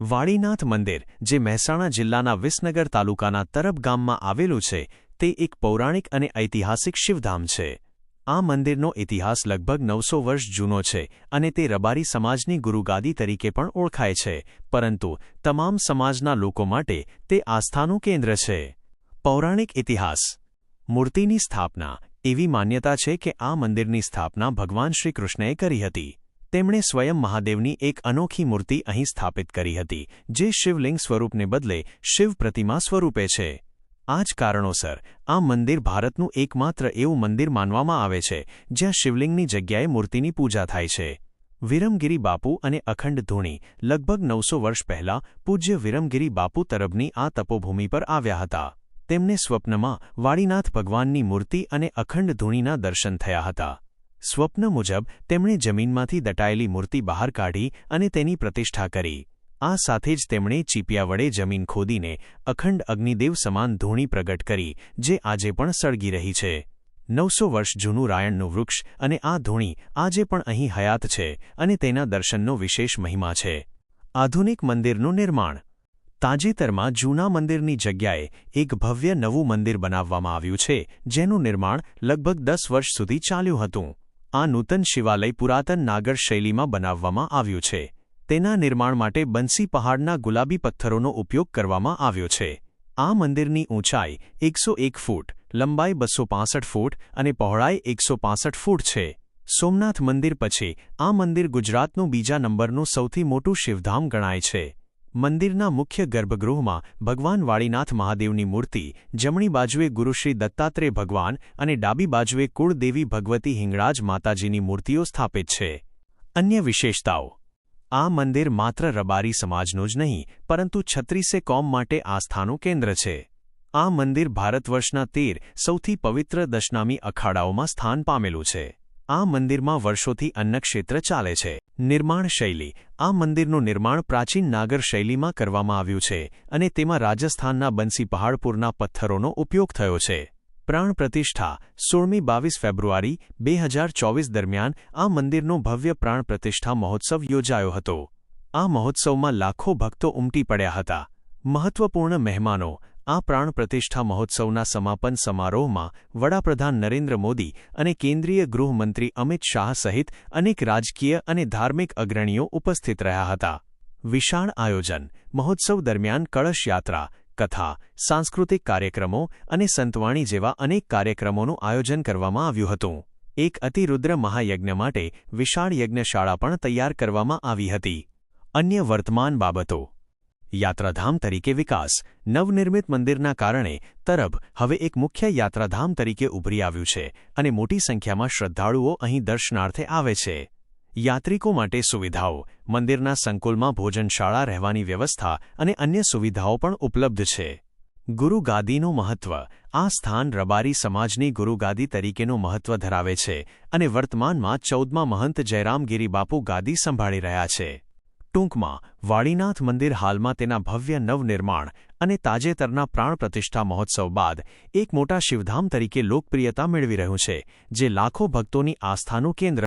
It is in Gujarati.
વાડીનાથ મંદિર, જે મહેસાણા જિલ્લાના વિસનગર તાલુકાના તરબ ગામમાં આવેલું છે, તે એક પૌરાણિક અને ઐતિહાસિક શિવધામ છે. આ મંદિરનો ઇતિહાસ લગભગ 900 વર્ષ જૂનો છે અને તે રબારી સમાજની ગુરુગાદી તરીકે પણ ઓળખાય છે, પરંતુ તમામ સમાજના લોકો માટે તે આસ્થાનું કેન્દ્ર છે. પૌરાણિક ઇતિહાસ. મૂર્તિની સ્થાપના. એવી માન્યતા છે કે આ મંદિરની સ્થાપના ભગવાન શ્રી કૃષ્ણએ કરી હતી. તેમણે સ્વયં મહાદેવની એક અનોખી મૂર્તિ અહીં સ્થાપિત કરી હતી, જે શિવલિંગ સ્વરૂપને બદલે શિવ પ્રતિમા સ્વરૂપે છે. આ જ કારણોસર આ મંદિર ભારતનું એકમાત્ર એવું મંદિર માનવામાં આવે છે જ્યાં શિવલિંગની જગ્યાએ મૂર્તિની પૂજા થાય છે. વિરમગીરી બાપુ અને અખંડ ધૂણી લગભગ 900 વર્ષ પહેલાં પૂજ્ય વિરમગીરી બાપુ તરબની આ તપોભૂમિ પર આવ્યા હતા. તેમને સ્વપ્નમાં વાડીનાથ ભગવાનની મૂર્તિ અને અખંડ ધૂણીના દર્શન થયા હતા. સ્વપ્ન મુજબ તેમણે જમીનમાંથી દટાયેલી મૂર્તિ બહાર કાઢી અને તેની પ્રતિષ્ઠા કરી. આ સાથે જ તેમણે ચીપિયા વડે જમીન ખોદીને અખંડ અગ્નિદેવ સમાન ધૂણી પ્રગટ કરી, જે આજે પણ સળગી રહી છે. 900 વર્ષ જૂનું રાયણનું વૃક્ષ અને આ ધૂણી આજે પણ અહીં હયાત છે અને તેના દર્શનનો વિશેષ મહિમા છે. આધુનિક મંદિરનું નિર્માણ. તાજેતરમાં જૂના મંદિરની જગ્યાએ એક ભવ્ય નવું મંદિર બનાવવામાં આવ્યું છે, જેનું નિર્માણ લગભગ 10 વર્ષ સુધી ચાલ્યું હતું. આ નૂતન શિવાલય પુરાતન નાગર શૈલીમાં બનાવવામાં આવ્યું છે. તેના નિર્માણ માટે બંસી પહાડના ગુલાબી પથ્થરોનો ઉપયોગ કરવામાં આવ્યો છે. આ મંદિરની ઊંચાઈ 101 ફૂટ, લંબાઈ 265 ફૂટ અને પહોળાઈ 165 ફૂટ છે. સોમનાથ મંદિર પછી આ મંદિર ગુજરાતનું બીજા નંબરનું સૌથી મોટું શિવધામ ગણાય છે. મંદિરના મુખ્ય ગર્ભગૃહમાં ભગવાન વાડીનાથ મહાદેવની મૂર્તિ, જમણી બાજુએ ગુરુશ્રી દત્તાત્રેય ભગવાન અને ડાબી બાજુએ કુળદેવી ભગવતી હિંગળાજ માતાજીની મૂર્તિઓ સ્થાપિત છે. અન્ય વિશેષતાઓ. આ મંદિર માત્ર રબારી સમાજનું જ નહીં, પરંતુ 36 કોમ માટે આસ્થાનું કેન્દ્ર છે. આ મંદિર ભારતવર્ષના 13 સૌથી પવિત્ર દશનામી અખાડાઓમાં સ્થાન પામેલું છે. આ મંદિરમાં વર્ષોથી અન્નક્ષેત્ર ચાલે છે. નિર્માણ શૈલી. આ મંદિરનું નિર્માણ પ્રાચીન નાગર શૈલીમાં કરવામાં આવ્યું છે અને તેમાં રાજસ્થાનના બંસી પહાડપુરના પથ્થરોનો ઉપયોગ થયો છે. પ્રાણ પ્રતિષ્ઠા. 16મી-22 ફેબ્રુઆરી 2024 દરમિયાન આ મંદિરનો ભવ્ય પ્રાણ પ્રતિષ્ઠા મહોત્સવ યોજાયો હતો. આ મહોત્સવમાં લાખો ભક્તો ઉમટી પડ્યા હતા. મહત્વપૂર્ણ મહેમાનો. આ પ્રાણ પ્રતિષ્ઠા મહોત્સવના સમાપન સમારોહમાં વડાપ્રધાન નરેન્દ્ર મોદી અને કેન્દ્રીય ગૃહમંત્રી અમિત શાહ સહિત અનેક રાજકીય અને ધાર્મિક અગ્રણીઓ ઉપસ્થિત રહ્યા હતા. વિશાળ આયોજન. મહોત્સવ દરમિયાન કળશ યાત્રા, કથા, સાંસ્કૃતિક કાર્યક્રમો અને સંતવાણી જેવા અનેક કાર્યક્રમોનું આયોજન કરવામાં આવ્યું હતું. એક અતિરુદ્ર મહાયજ્ઞ માટે વિશાળ યજ્ઞશાળા પણ તૈયાર કરવામાં આવી હતી. અન્ય વર્તમાન બાબતો. યાત્રાધામ તરીકે વિકાસ. નવનિર્મિત મંદિરના કારણે તરબ હવે એક મુખ્ય યાત્રાધામ તરીકે ઉભરી આવ્યું છે અને મોટી સંખ્યામાં શ્રદ્ધાળુઓ અહીં દર્શનાર્થે આવે છે. યાત્રિકો માટે સુવિધાઓ. મંદિરના સંકુલમાં ભોજનશાળા, રહેવાની વ્યવસ્થા અને અન્ય સુવિધાઓ પણ ઉપલબ્ધ છે. ગુરુગાદીનું મહત્વ. આ સ્થાન રબારી સમાજની ગુરુગાદી તરીકેનું મહત્વ ધરાવે છે અને વર્તમાનમાં 14મા મહંત જયરામગીરી બાપુ ગાદી સંભાળી રહ્યા છે. ટૂંકમાં, વાડીનાથ મંદિર હાલમાં તેના ભવ્ય નવનિર્માણ અને તાજેતરના પ્રાણ પ્રતિષ્ઠા મહોત્સવ બાદ એક મોટા શિવધામ તરીકે લોકપ્રિયતા મેળવી રહ્યું છે, જે લાખો ભક્તોની આસ્થાનું કેન્દ્ર